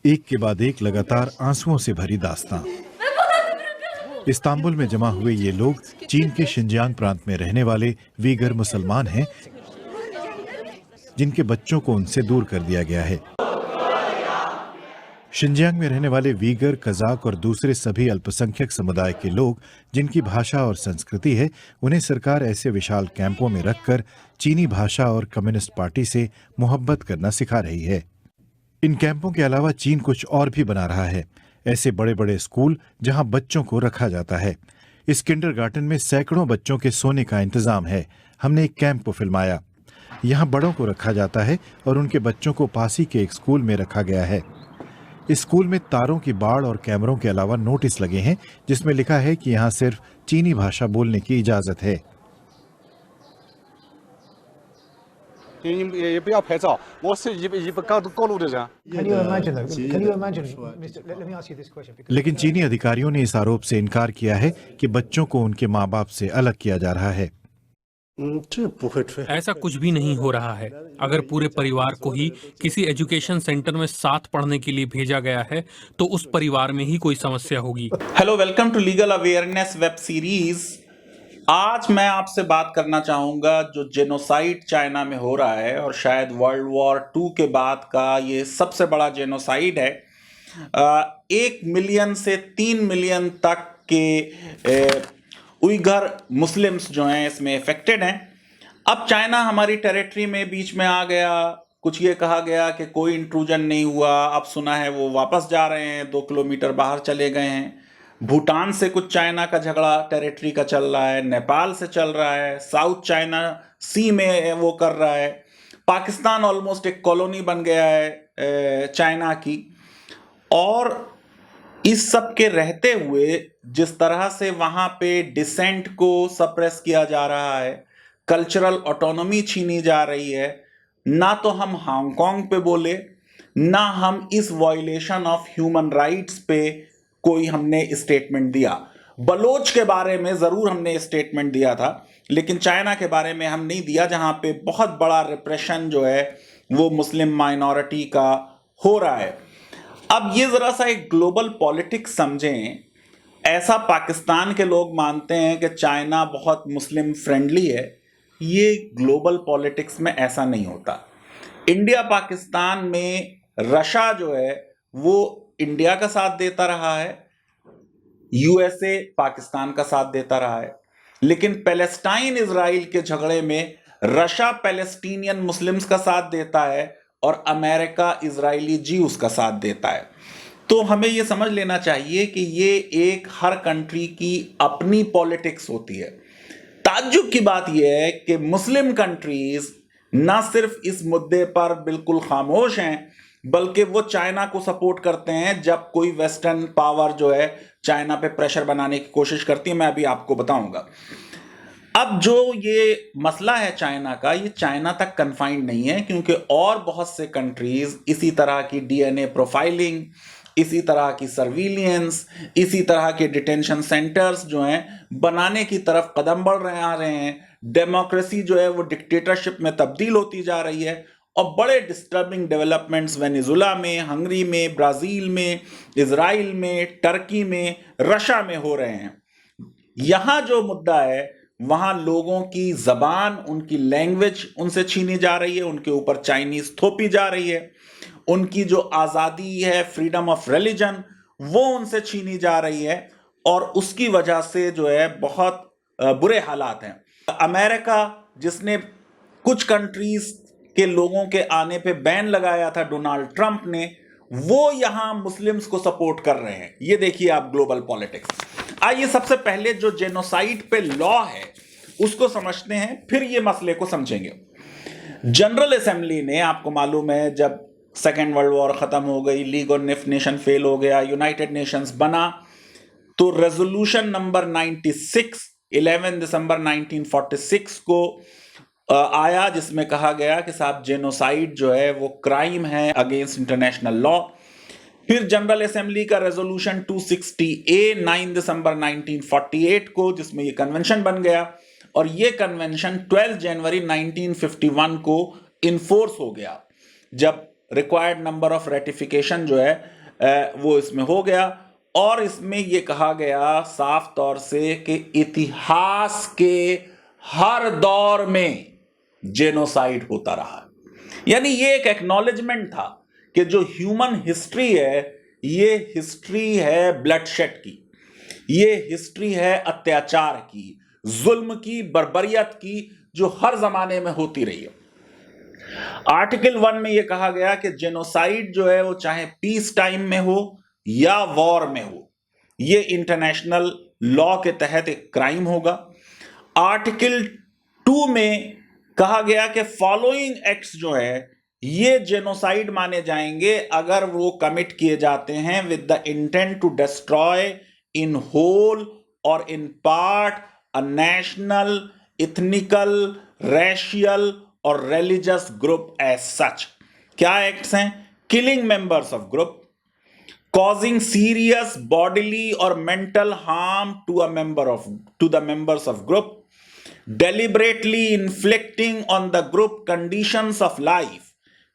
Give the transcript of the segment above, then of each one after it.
एक के बाद एक लगातार आंसुओं से भरी दास्तां। इस्तांबुल में जमा हुए ये लोग चीन के शिनजियांग प्रांत में रहने वाले वीगर मुसलमान हैं, जिनके बच्चों को उनसे दूर कर दिया गया है। शिनजियांग में रहने वाले वीगर, कजाक और दूसरे सभी अल्पसंख्यक समुदाय के लोग, जिनकी भाषा और संस्कृति है, उन्हें सरकार ऐसे विशाल कैंपों में रखकर चीनी भाषा और कम्युनिस्ट पार्टी से मोहब्बत करना सिखा रही है। इन कैंपों के अलावा चीन कुछ और भी बना रहा है, ऐसे बड़े बड़े स्कूल जहां बच्चों को रखा जाता है। इस किंडरगार्टन में सैकड़ों बच्चों के सोने का इंतजाम है। हमने एक कैंप को फिल्माया। यहाँ बड़ों को रखा जाता है और उनके बच्चों को पास ही के एक स्कूल में रखा गया है। इस स्कूल में तारों की बाड़ और कैमरों के अलावा नोटिस लगे हैं, जिसमें लिखा है कि यहाँ सिर्फ चीनी भाषा बोलने की इजाजत है। Can you imagine though? Can you imagine, Mr. Let me ask you this question. लेकिन चीनी अधिकारियों ने इस आरोप से इनकार किया है कि बच्चों को उनके माँ बाप से अलग किया जा रहा है। ऐसा कुछ भी नहीं हो रहा है। अगर पूरे परिवार को ही किसी एजुकेशन सेंटर में साथ पढ़ने के लिए भेजा गया है तो उस परिवार में ही कोई समस्या होगी। Hello, welcome to legal awareness web series. आज मैं आपसे बात करना चाहूंगा जो जेनोसाइड चाइना में हो रहा है और शायद वर्ल्ड वॉर 2 के बाद का ये सबसे बड़ा जेनोसाइड है। 1 मिलियन से 3 मिलियन तक के उइगर मुस्लिम्स जो हैं इसमें इफेक्टेड हैं। अब चाइना हमारी टेरिटरी में बीच में आ गया। कुछ ये कहा गया कि कोई इंट्रूजन नहीं हुआ, अब सुना है वो वापस जा रहे हैं, 2 किलोमीटर बाहर चले गए हैं। भूटान से कुछ चाइना का झगड़ा टेरिटरी का चल रहा है, नेपाल से चल रहा है, साउथ चाइना सी में वो कर रहा है। पाकिस्तान ऑलमोस्ट एक कॉलोनी बन गया है चाइना की। और इस सब के रहते हुए जिस तरह से वहाँ पे डिसेंट को सप्रेस किया जा रहा है, कल्चरल ऑटोनॉमी छीनी जा रही है, ना तो हम हांगकांग पे बोले, ना हम इस वायलेशन ऑफ ह्यूमन राइट्स पे कोई हमने स्टेटमेंट दिया। बलोच के बारे में ज़रूर हमने स्टेटमेंट दिया था, लेकिन चाइना के बारे में हम नहीं दिया, जहाँ पे बहुत बड़ा रिप्रेशन जो है वो मुस्लिम माइनॉरिटी का हो रहा है। अब ये ज़रा सा एक ग्लोबल पॉलिटिक्स समझें। ऐसा पाकिस्तान के लोग मानते हैं कि चाइना बहुत मुस्लिम फ्रेंडली है। ये ग्लोबल पॉलिटिक्स में ऐसा नहीं होता। इंडिया पाकिस्तान में रशिया जो है वो इंडिया का साथ देता रहा है, यूएसए पाकिस्तान का साथ देता रहा है, लेकिन पैलेस्टाइन इजराइल के झगड़े में रशिया पैलेस्टीनियन मुस्लिम्स का साथ देता है और अमेरिका इजरायली ज्यूस का साथ देता है। तो हमें यह समझ लेना चाहिए कि ये एक हर कंट्री की अपनी पॉलिटिक्स होती है। ताज्जुब की बात यह है कि मुस्लिम कंट्रीज ना सिर्फ इस मुद्दे पर बिल्कुल खामोश हैं, बल्कि वो चाइना को सपोर्ट करते हैं जब कोई वेस्टर्न पावर जो है चाइना पे प्रेशर बनाने की कोशिश करती है। मैं अभी आपको बताऊंगा। अब जो ये मसला है चाइना का, ये चाइना तक कन्फाइंड नहीं है, क्योंकि और बहुत से कंट्रीज इसी तरह की डीएनए प्रोफाइलिंग, इसी तरह की सर्विलियंस, इसी तरह के डिटेंशन सेंटर्स जो हैं बनाने की तरफ कदम बढ़ रहे आ रहे हैं। डेमोक्रेसी जो है वो डिक्टेटरशिप में तब्दील होती जा रही है और बड़े डिस्टर्बिंग डेवलपमेंट्स वेनेजुला में, हंगरी में, ब्राज़ील में, इजराइल में, टर्की में, रशिया में हो रहे हैं। यहाँ जो मुद्दा है वहाँ लोगों की ज़बान, उनकी लैंग्वेज उनसे छीनी जा रही है, उनके ऊपर चाइनीज़ थोपी जा रही है, उनकी जो आज़ादी है, फ्रीडम ऑफ रिलीजन, वो उनसे छीनी जा रही है और उसकी वजह से जो है बहुत बुरे हालात हैं। अमेरिका जिसने कुछ कंट्रीज के लोगों के आने पे बैन लगाया था डोनाल्ड ट्रंप ने, वो यहां मुस्लिम्स को सपोर्ट कर रहे हैं। ये देखिए आप ग्लोबल पॉलिटिक्स। आइए सबसे पहले जो जेनोसाइड पे लॉ है उसको समझते हैं, फिर ये मसले को समझेंगे। जनरल असेंबली ने, आपको मालूम है, जब सेकेंड वर्ल्ड वॉर खत्म हो गई, लीग ऑफ नेशन फेल हो गया, यूनाइटेड नेशंस बना, तो रेजोल्यूशन नंबर 96 11 दिसंबर 1946 को आया, जिसमें कहा गया कि साहब जेनोसाइड जो है वो क्राइम है अगेंस्ट इंटरनेशनल लॉ। फिर जनरल असेंबली का रेजोल्यूशन 260A 9 दिसंबर 1948 को, जिसमें ये कन्वेंशन बन गया और ये कन्वेंशन 12 जनवरी 1951 को इन्फोर्स हो गया, जब रिक्वायर्ड नंबर ऑफ रेटिफिकेशन जो है वो इसमें हो गया। और इसमें यह कहा गया साफ तौर से कि इतिहास के हर दौर में जेनोसाइड होता रहा। यानी ये एक एक्नॉलेजमेंट था कि जो ह्यूमन हिस्ट्री है ये हिस्ट्री है ब्लडशेड की, ये हिस्ट्री है अत्याचार की, जुल्म की, बर्बरियत की, जो हर जमाने में होती रही है। आर्टिकल 1 में यह कहा गया कि जेनोसाइड जो है वो चाहे पीस टाइम में हो या वॉर में हो, ये इंटरनेशनल लॉ के तहत एक क्राइम होगा। आर्टिकल 2 में कहा गया कि फॉलोइंग एक्ट्स जो है ये जेनोसाइड माने जाएंगे अगर वो कमिट किए जाते हैं with the intent to destroy in whole और in part a national, ethnical, racial और रिलीजियस ग्रुप एज सच। क्या एक्ट्स हैं? Killing members of group, causing serious bodily or mental harm to the members of group, deliberately inflicting on the group conditions of life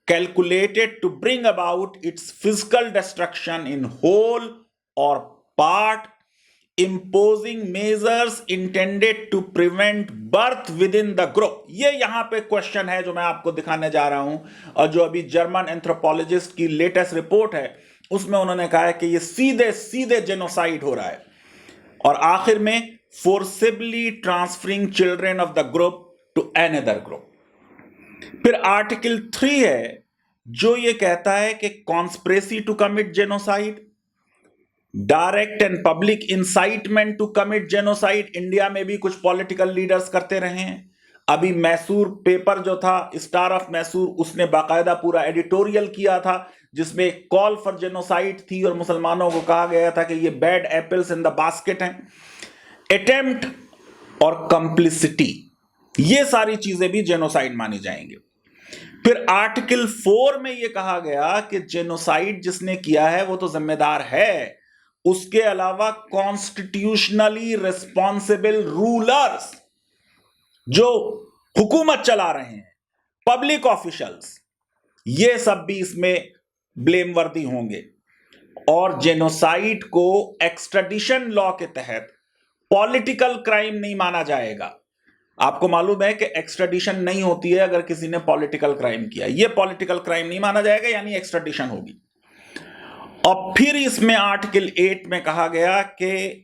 calculated to bring about its physical destruction in whole or part, imposing measures intended to prevent birth within the group। ये यहां पे question है जो मैं आपको दिखाने जा रहा हूं, और जो अभी जर्मन एंथ्रोपोलॉजिस्ट की लेटेस्ट रिपोर्ट है उसमें उन्होंने कहा है कि ये सीधे सीधे जेनोसाइड हो रहा है। और आखिर में forcibly transferring children of the group to another group. फिर आर्टिकल 3 है जो ये कहता है कि conspiracy to commit genocide, direct and public incitement to commit genocide. India में भी कुछ पॉलिटिकल लीडर्स करते रहे हैं। अभी मैसूर पेपर जो था, स्टार ऑफ मैसूर, उसने बाकायदा पूरा एडिटोरियल किया था जिसमें कॉल फॉर जेनोसाइड थी और मुसलमानों को कहा गया था कि ये bad apples in the basket हैं। अटेम्प्ट और कंप्लिसिटी, ये सारी चीजें भी जेनोसाइड मानी जाएंगे। फिर आर्टिकल 4 में यह कहा गया कि जेनोसाइड जिसने किया है वो तो जिम्मेदार है, उसके अलावा कॉन्स्टिट्यूशनली रिस्पॉन्सिबल रूलर्स जो हुकूमत चला रहे हैं, पब्लिक ऑफिशियल्स, ये सब भी इसमें ब्लेमवर्दी होंगे। और जेनोसाइड को एक्सट्रेडिशन लॉ के तहत पॉलिटिकल क्राइम नहीं माना जाएगा। आपको मालूम है कि एक्सट्रेडिशन नहीं होती है अगर किसी ने पॉलिटिकल क्राइम किया, ये पॉलिटिकल क्राइम नहीं माना जाएगा, यानी एक्सट्रेडिशन होगी। और फिर इसमें आर्टिकल 8 में कहा गया कि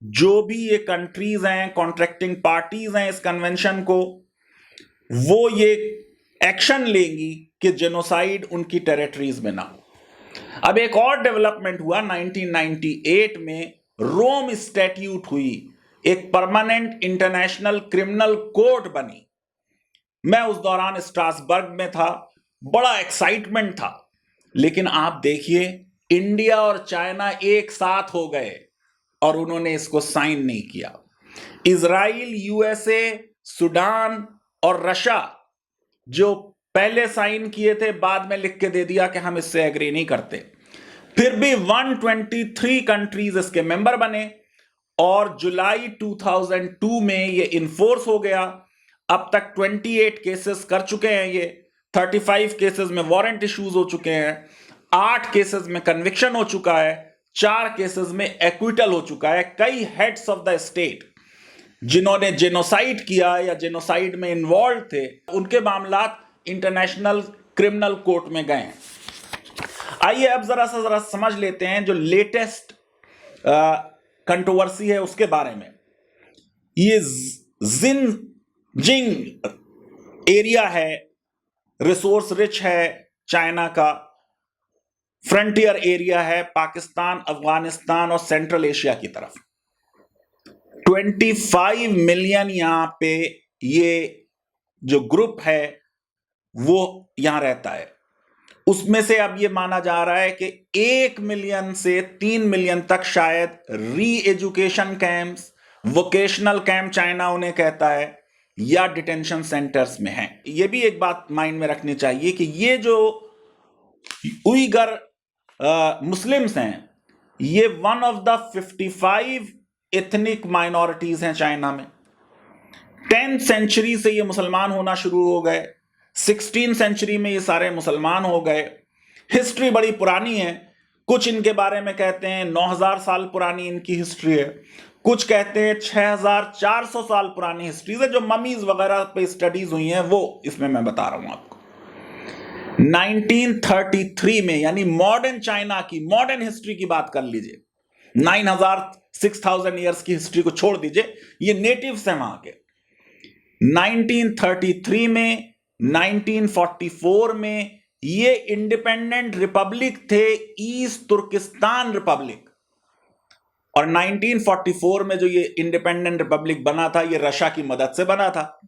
जो भी ये कंट्रीज हैं, कॉन्ट्रैक्टिंग पार्टीज हैं इस कन्वेंशन को, वो ये एक्शन लेंगी कि जेनोसाइड उनकी टेरिटरीज में ना हो। अब एक और डेवलपमेंट हुआ 1998 में, रोम स्टैट्यूट हुई, एक परमानेंट इंटरनेशनल क्रिमिनल कोर्ट बनी। मैं उस दौरान स्ट्रासबर्ग में था, बड़ा एक्साइटमेंट था। लेकिन आप देखिए इंडिया और चाइना एक साथ हो गए और उन्होंने इसको साइन नहीं किया। इजराइल, यूएसए, सूडान और रशिया जो पहले साइन किए थे, बाद में लिख के दे दिया कि हम इससे एग्री नहीं करते। फिर भी 123 कंट्रीज इसके मेंबर बने और जुलाई 2002 में ये इन्फोर्स हो गया। अब तक 28 केसेस कर चुके हैं ये, 35 केसेस में वारंट इश्यूज हो चुके हैं, 8 केसेस में कन्विक्शन हो चुका है, 4 केसेस में एक्विटल हो चुका है। कई हेड्स ऑफ द स्टेट जिन्होंने जेनोसाइड किया या जेनोसाइड में इन्वॉल्व थे, उनके मामला इंटरनेशनल क्रिमिनल कोर्ट में गए। आइए अब जरा समझ लेते हैं जो लेटेस्ट कंट्रोवर्सी है उसके बारे में। ये जिनजिंग एरिया है, रिसोर्स रिच है, चाइना का फ्रंटियर एरिया है, पाकिस्तान, अफगानिस्तान और सेंट्रल एशिया की तरफ। 25 मिलियन यहां पे ये जो ग्रुप है वो यहां रहता है। उसमें से अब ये माना जा रहा है कि 1 मिलियन से 3 मिलियन तक शायद री education camps, vocational camp China उन्हें कहता है, या डिटेंशन सेंटर्स में हैं। ये भी एक बात माइंड में रखनी चाहिए कि ये जो उइगर मुस्लिम्स हैं, ये one of the 55 ethnic minorities हैं चाइना में। 10th सेंचुरी से ये मुसलमान होना शुरू हो गए। 16वीं सेंचुरी में ये सारे मुसलमान हो गए। हिस्ट्री बड़ी पुरानी है, कुछ इनके बारे में कहते हैं 9000 साल पुरानी इनकी हिस्ट्री है, कुछ कहते हैं 6400 साल पुरानी हिस्ट्री है। जो ममीज वगैरह पे स्टडीज हुई हैं वो इसमें मैं बता रहा हूं आपको। 1933 में, यानी मॉडर्न चाइना की मॉडर्न हिस्ट्री की बात कर लीजिए, 6000 ईयर्स की हिस्ट्री को छोड़ दीजिए, ये नेटिव्स हैं वहां के। 1933 में, 1944 में ये इंडिपेंडेंट रिपब्लिक थे, ईस्ट तुर्किस्तान रिपब्लिक। और 1944 में जो ये इंडिपेंडेंट रिपब्लिक बना था, ये रशिया की मदद से बना था।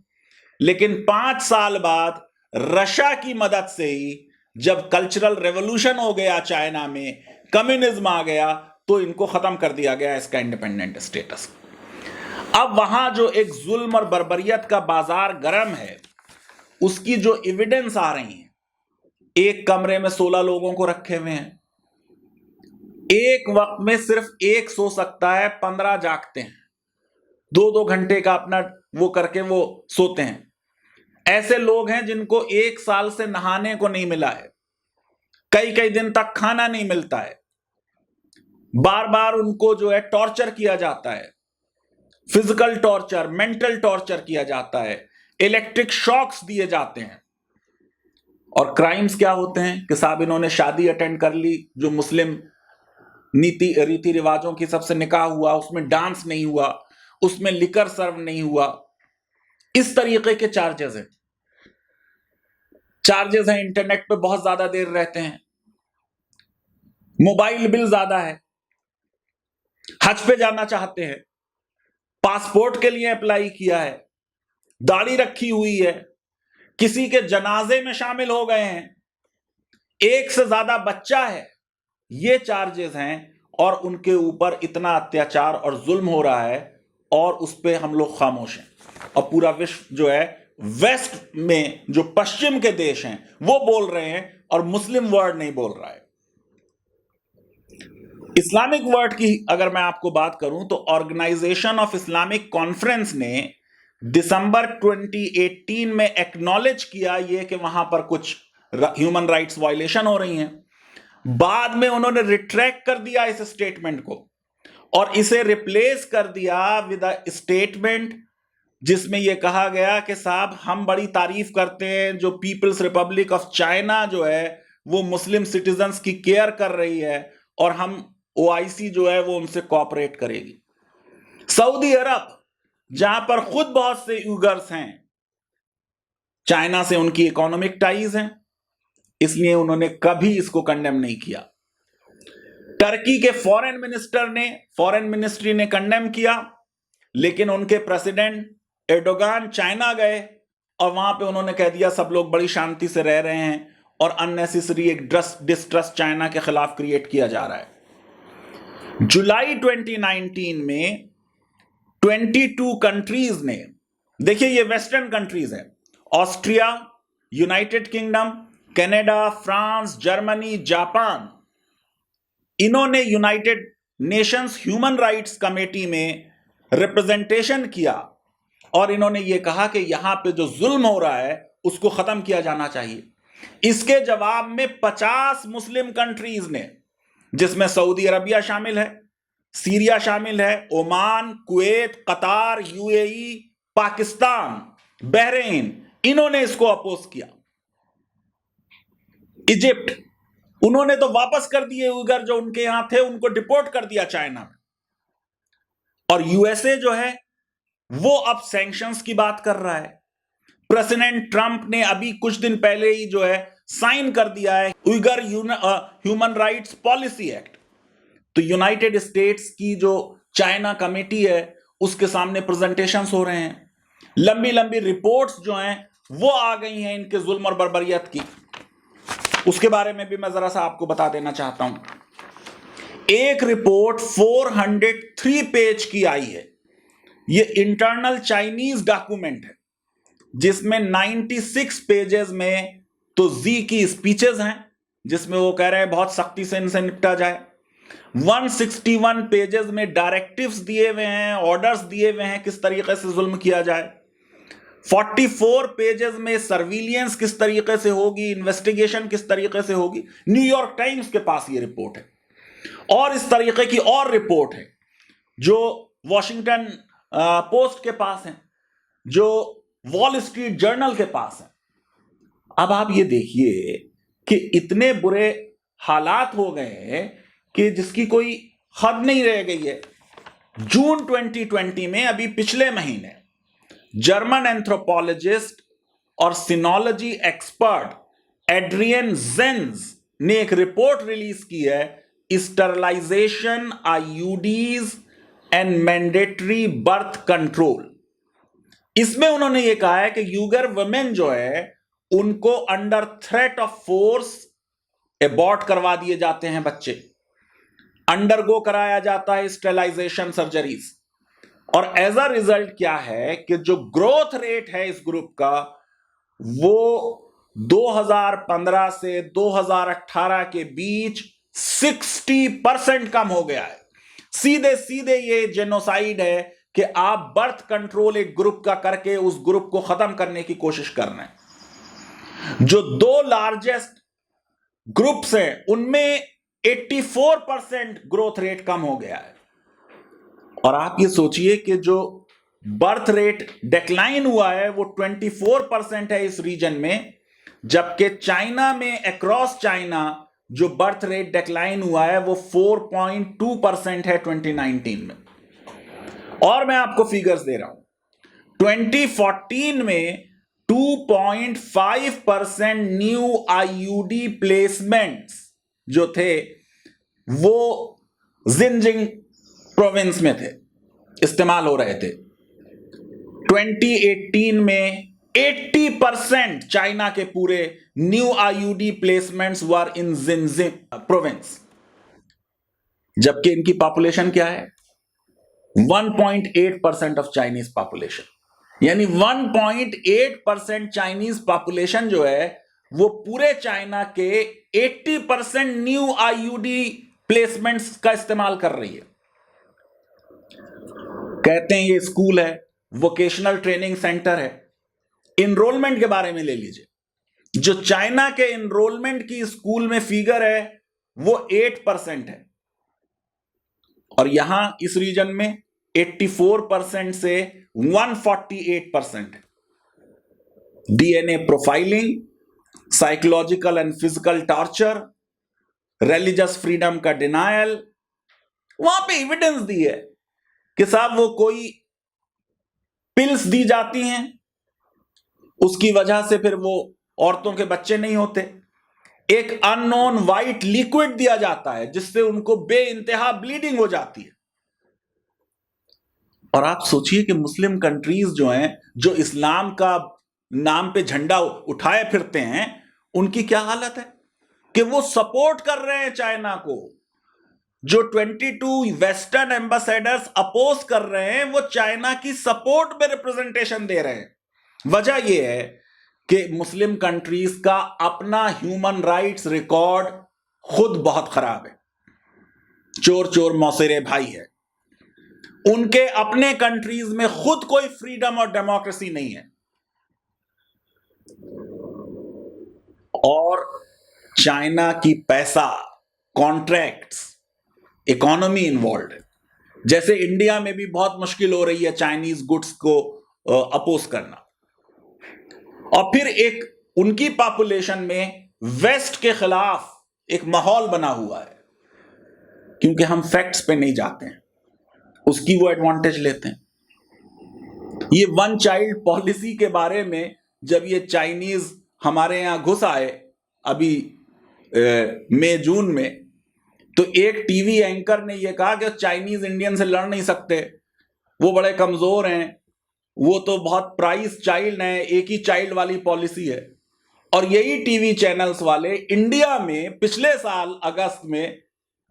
लेकिन 5 साल बाद रशिया की मदद से ही जब कल्चरल रेवोल्यूशन हो गया चाइना में, कम्युनिज्म आ गया, तो इनको खत्म कर दिया गया इसका इंडिपेंडेंट स्टेटस। अब वहां जो एक जुल्म और बर्बरियत का बाजार गर्म है, उसकी जो एविडेंस आ रही है, एक कमरे में 16 लोगों को रखे हुए हैं, एक वक्त में सिर्फ एक सो सकता है, 15 जागते हैं, 2-2 घंटे का अपना वो करके वो सोते हैं। ऐसे लोग हैं जिनको 1 साल से नहाने को नहीं मिला है, कई दिन तक खाना नहीं मिलता है, बार बार उनको जो है टॉर्चर किया जाता है, फिजिकल टॉर्चर, मेंटल टॉर्चर किया जाता है, इलेक्ट्रिक शॉक्स दिए जाते हैं। और क्राइम्स क्या होते हैं कि साहब इन्होंने शादी अटेंड कर ली, जो मुस्लिम रीति रिवाजों की सबसे निकाह हुआ, उसमें डांस नहीं हुआ, उसमें लिकर सर्व नहीं हुआ, इस तरीके के चार्जेस हैं। इंटरनेट पे बहुत ज्यादा देर रहते हैं, मोबाइल बिल ज्यादा है, हज पे जाना चाहते हैं, पासपोर्ट के लिए अप्लाई किया है, दाढ़ी रखी हुई है, किसी के जनाजे में शामिल हो गए हैं, एक से ज्यादा बच्चा है, ये चार्जेस हैं। और उनके ऊपर इतना अत्याचार और जुल्म हो रहा है और उस पर हम लोग खामोश हैं। और पूरा विश्व जो है, वेस्ट में जो पश्चिम के देश हैं वो बोल रहे हैं और मुस्लिम वर्ल्ड नहीं बोल रहा है। इस्लामिक वर्ल्ड की अगर मैं आपको बात करूं तो ऑर्गेनाइजेशन ऑफ इस्लामिक कॉन्फ्रेंस ने दिसंबर 2018 में एक्नॉलेज किया ये कि वहां पर कुछ ह्यूमन राइट्स वायलेशन हो रही हैं। बाद में उन्होंने रिट्रैक्ट कर दिया इस स्टेटमेंट को और इसे रिप्लेस कर दिया विद अ स्टेटमेंट जिसमें यह कहा गया कि साहब हम बड़ी तारीफ करते हैं जो पीपल्स रिपब्लिक ऑफ चाइना जो है वो मुस्लिम सिटीजन्स की केयर कर रही है और हम ओआईसी जो है वो उनसे कोऑपरेट करेगी। सऊदी अरब जहां पर खुद बहुत से यूगर्स हैं, चाइना से उनकी इकोनॉमिक टाइज हैं, इसलिए उन्होंने कभी इसको कंडेम नहीं किया। टर्की के फॉरेन मिनिस्ट्री ने कंडेम किया, लेकिन उनके प्रेसिडेंट एर्डोगान चाइना गए और वहां पे उन्होंने कह दिया सब लोग बड़ी शांति से रह रहे हैं और अननेसेसरी एक डिस्ट्रस्ट चाइना के खिलाफ क्रिएट किया जा रहा है। जुलाई 2019 में 22 कंट्रीज ने, देखिए ये वेस्टर्न कंट्रीज हैं, Austria, United Kingdom, Canada, France, Germany, Japan, इन्होंने United Nations human rights committee में रिप्रेजेंटेशन किया और इन्होंने ये कहा कि यहां पे जो जुल्म हो रहा है उसको खत्म किया जाना चाहिए। इसके जवाब में 50 मुस्लिम कंट्रीज ने, जिसमें सऊदी अरबिया शामिल है, सीरिया शामिल है, ओमान, कुवैत, कतार, यूएई, पाकिस्तान, बहरीन, इन्होंने इसको अपोज किया। इजिप्ट, उन्होंने तो वापस कर दिए उइगर जो उनके यहां थे, उनको डिपोर्ट कर दिया चाइना में। और यूएसए जो है वो अब सैंक्शंस की बात कर रहा है। प्रेसिडेंट ट्रंप ने अभी कुछ दिन पहले ही जो है साइन कर दिया है Uyghur human rights policy act. तो यूनाइटेड स्टेट्स की जो चाइना कमेटी है उसके सामने प्रेजेंटेशंस हो रहे हैं, लंबी लंबी रिपोर्ट्स जो हैं वो आ गई हैं इनके जुल्म और बर्बरियत की। उसके बारे में भी मैं जरा सा आपको बता देना चाहता हूं। एक रिपोर्ट 403 पेज की आई है, ये इंटरनल चाइनीज डॉक्यूमेंट है जिसमें 96 पेजेस में तो जी की स्पीचेस हैं जिसमें वो कह रहे हैं बहुत सख्ती से इनसे निपटा जाए। 161 पेजेस में डायरेक्टिव्स दिए हुए हैं, ऑर्डर्स दिए हुए हैं किस तरीके से जुल्म किया जाए। 44 पेजेस में सर्विलियंस किस तरीके से होगी, इन्वेस्टिगेशन किस तरीके से होगी, न्यूयॉर्क टाइम्स के पास ये रिपोर्ट है। और इस तरीके की और रिपोर्ट है जो वॉशिंगटन पोस्ट के पास है, जो वॉल स्ट्रीट जर्नल के पास है। अब आप ये देखिए कि इतने बुरे हालात हो गए हैं कि जिसकी कोई हद नहीं रह गई है। जून 2020 में, अभी पिछले महीने, जर्मन एंथ्रोपोलॉजिस्ट और सिनोलॉजी एक्सपर्ट एड्रियन जेंज ने एक रिपोर्ट रिलीज की है, sterilization, IUDs and mandatory birth control. इसमें उन्होंने ये कहा है कि यूगर वुमेन जो है उनको under threat of force abort करवा दिए जाते हैं बच्चे, अंडरगो कराया जाता है स्टेलाइजेशन सर्जरीज, और एज अ रिजल्ट क्या है कि जो ग्रोथ रेट है इस ग्रुप का वो 2015 से 2018 के बीच 60% कम हो गया है। सीधे सीधे ये जेनोसाइड है कि आप बर्थ कंट्रोल एक ग्रुप का करके उस ग्रुप को खत्म करने की कोशिश कर रहे हैं। जो 2 लार्जेस्ट ग्रुप्स हैं उनमें 84% ग्रोथ रेट कम हो गया है। और आप ये सोचिए कि जो बर्थ रेट डिक्लाइन हुआ है वो 24% है इस रीजन में, जबकि चाइना में, अक्रॉस चाइना, जो बर्थ रेट डिक्लाइन हुआ है वो 4.2% है 2019 में। और मैं आपको फिगर्स दे रहा हूं, 2014 में 2.5% न्यू आईयूडी प्लेसमेंट्स जो थे वो जिनजिंग प्रोविंस में थे, इस्तेमाल हो रहे थे। 2018 में 80% चाइना के पूरे न्यू आईयूडी प्लेसमेंट्स वर इन जिनजिंग प्रोविंस, जबकि इनकी पॉपुलेशन क्या है, 1.8% ऑफ चाइनीज पॉपुलेशन। यानी 1.8% चाइनीज पॉपुलेशन जो है वो पूरे चाइना के 80% न्यू आईयूडी प्लेसमेंट्स का इस्तेमाल कर रही है। कहते हैं ये स्कूल है, वोकेशनल ट्रेनिंग सेंटर है। इनरोलमेंट के बारे में ले लीजिए, जो चाइना के इनरोलमेंट की स्कूल में फिगर है वो 8% है, और यहां इस रीजन में 84% से 148% है। DNA profiling, psychological and physical torture, religious freedom का डिनायल, वहां पे एविडेंस दी है कि साहब वो कोई पिल्स दी जाती हैं, उसकी वजह से फिर वो औरतों के बच्चे नहीं होते। एक अननोन वाइट लिक्विड दिया जाता है जिससे उनको बेइंतहा ब्लीडिंग हो जाती है। और आप सोचिए कि मुस्लिम कंट्रीज जो हैं, जो इस्लाम का नाम पे झंडा उठाए फिरते हैं, उनकी क्या हालत है कि वो सपोर्ट कर रहे हैं चाइना को। जो 22 वेस्टर्न एम्बेसडर्स अपोज कर रहे हैं वो चाइना की सपोर्ट में रिप्रेजेंटेशन दे रहे हैं। वजह यह है कि मुस्लिम कंट्रीज का अपना ह्यूमन राइट्स रिकॉर्ड खुद बहुत खराब है, चोर चोर मौसेरे भाई है। उनके अपने कंट्रीज में खुद कोई फ्रीडम और डेमोक्रेसी नहीं है, और चाइना की पैसा, कॉन्ट्रैक्ट्स, इकोनॉमी इन्वॉल्व है। जैसे इंडिया में भी बहुत मुश्किल हो रही है चाइनीज गुड्स को अपोज करना। और फिर एक उनकी पॉपुलेशन में वेस्ट के खिलाफ एक माहौल बना हुआ है, क्योंकि हम फैक्ट्स पे नहीं जाते हैं, उसकी वो एडवांटेज लेते हैं। ये 1 चाइल्ड पॉलिसी के बारे में जब ये चाइनीज हमारे यहां घुस आए अभी मई जून में, तो एक टीवी एंकर ने यह कहा कि चाइनीज इंडियन से लड़ नहीं सकते, वो बड़े कमजोर हैं, वो तो बहुत प्राइस चाइल्ड हैं, एक ही चाइल्ड वाली पॉलिसी है। और यही टीवी चैनल्स वाले इंडिया में पिछले साल अगस्त में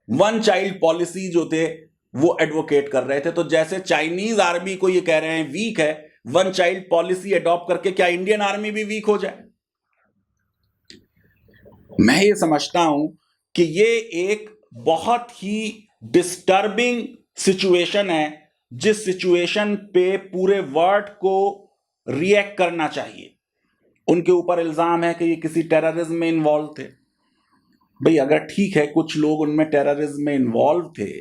1 चाइल्ड पॉलिसी जो थे वो एडवोकेट कर रहे थे। तो जैसे चाइनीज आर्मी को ये कह रहे हैं वीक है, 1 चाइल्ड पॉलिसी अडॉप्ट करके क्या इंडियन आर्मी भी वीक हो जाए? मैं ये समझता हूं कि ये एक बहुत ही डिस्टर्बिंग सिचुएशन है, जिस सिचुएशन पे पूरे वर्ल्ड को रिएक्ट करना चाहिए। उनके ऊपर इल्जाम है कि ये किसी टेररिज्म में इन्वॉल्व थे। भाई अगर ठीक है कुछ लोग उनमें टेररिज्म में इन्वॉल्व थे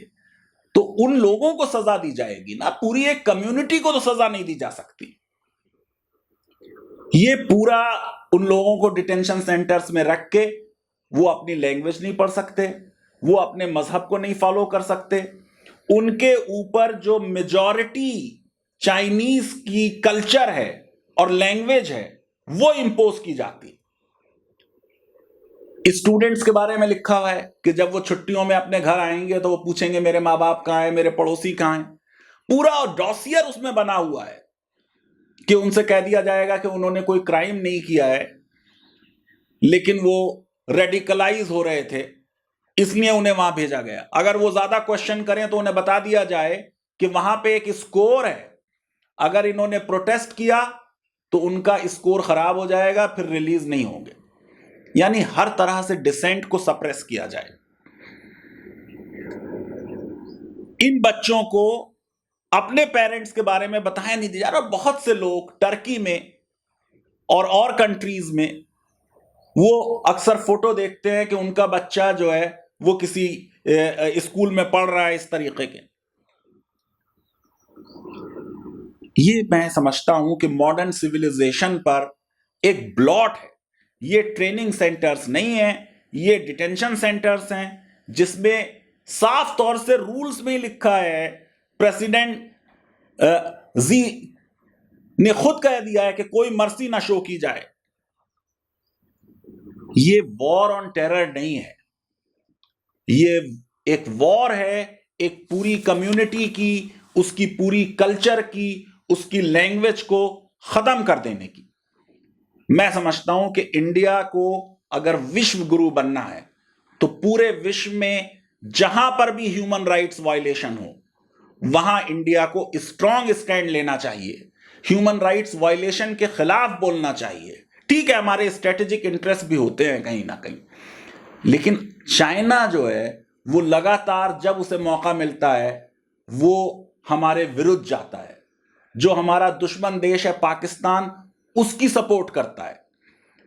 तो उन लोगों को सजा दी जाएगी ना, पूरी एक कम्युनिटी को तो सजा नहीं दी जा सकती। ये पूरा उन लोगों को डिटेंशन सेंटर्स में रख के वो अपनी लैंग्वेज नहीं पढ़ सकते, वो अपने मजहब को नहीं फॉलो कर सकते, उनके ऊपर जो मेजॉरिटी चाइनीज की कल्चर है और लैंग्वेज है वो इंपोज की जाती। स्टूडेंट्स के बारे में लिखा हुआ है कि जब वो छुट्टियों में अपने घर आएंगे तो वो पूछेंगे मेरे माँ बाप कहाँ हैं, मेरे पड़ोसी कहाँ हैं। पूरा डॉसियर उसमें बना हुआ है कि उनसे कह दिया जाएगा कि उन्होंने कोई क्राइम नहीं किया है लेकिन वो रेडिकलाइज हो रहे थे इसलिए उन्हें वहां भेजा गया। अगर वो ज्यादा क्वेश्चन करें तो उन्हें बता दिया जाए कि वहां पे एक स्कोर है, अगर इन्होंने प्रोटेस्ट किया तो उनका स्कोर खराब हो जाएगा, फिर रिलीज नहीं होंगे। यानी हर तरह से डिसेंट को सप्रेस किया जाए। इन बच्चों को अपने पेरेंट्स के बारे में बताया नहीं दिया जा रहा। बहुत से लोग टर्की में और कंट्रीज में वो अक्सर फोटो देखते हैं कि उनका बच्चा जो है वो किसी स्कूल में पढ़ रहा है इस तरीके के। ये मैं समझता हूं कि मॉडर्न सिविलाइजेशन पर एक ब्लॉट है। ये ट्रेनिंग सेंटर्स नहीं है, ये डिटेंशन सेंटर्स हैं जिसमें साफ तौर से रूल्स में लिखा है, प्रेसिडेंट जी ने खुद कह दिया है कि कोई मर्सी ना शो की जाए। ये वॉर ऑन टेरर नहीं है, ये एक वॉर है एक पूरी कम्युनिटी की, उसकी पूरी कल्चर की, उसकी लैंग्वेज को खत्म कर देने की। मैं समझता हूं कि इंडिया को अगर विश्व गुरु बनना है तो पूरे विश्व में जहां पर भी ह्यूमन राइट्स वायलेशन हो वहां इंडिया को स्ट्रांग स्टैंड लेना चाहिए, ह्यूमन राइट्स वायलेशन के खिलाफ बोलना चाहिए। ठीक है हमारे स्ट्रेटेजिक इंटरेस्ट भी होते हैं कहीं ना कहीं, लेकिन चाइना जो है वो लगातार जब उसे मौका मिलता है वो हमारे विरुद्ध जाता है। जो हमारा दुश्मन देश है पाकिस्तान उसकी सपोर्ट करता है।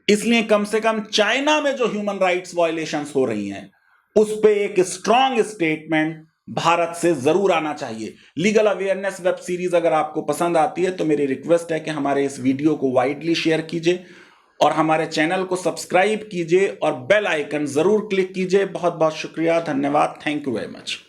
इसलिए कम से कम चाइना में जो ह्यूमन राइट्स वायलेशंस हो रही हैं उस पे एक स्ट्रांग स्टेटमेंट भारत से जरूर आना चाहिए। लीगल अवेयरनेस वेब सीरीज अगर आपको पसंद आती है तो मेरी रिक्वेस्ट है कि हमारे इस वीडियो को वाइडली शेयर कीजिए और हमारे चैनल को सब्सक्राइब कीजिए और बेल आइकन जरूर क्लिक कीजिए। बहुत बहुत शुक्रिया, धन्यवाद, थैंक यू वेरी मच।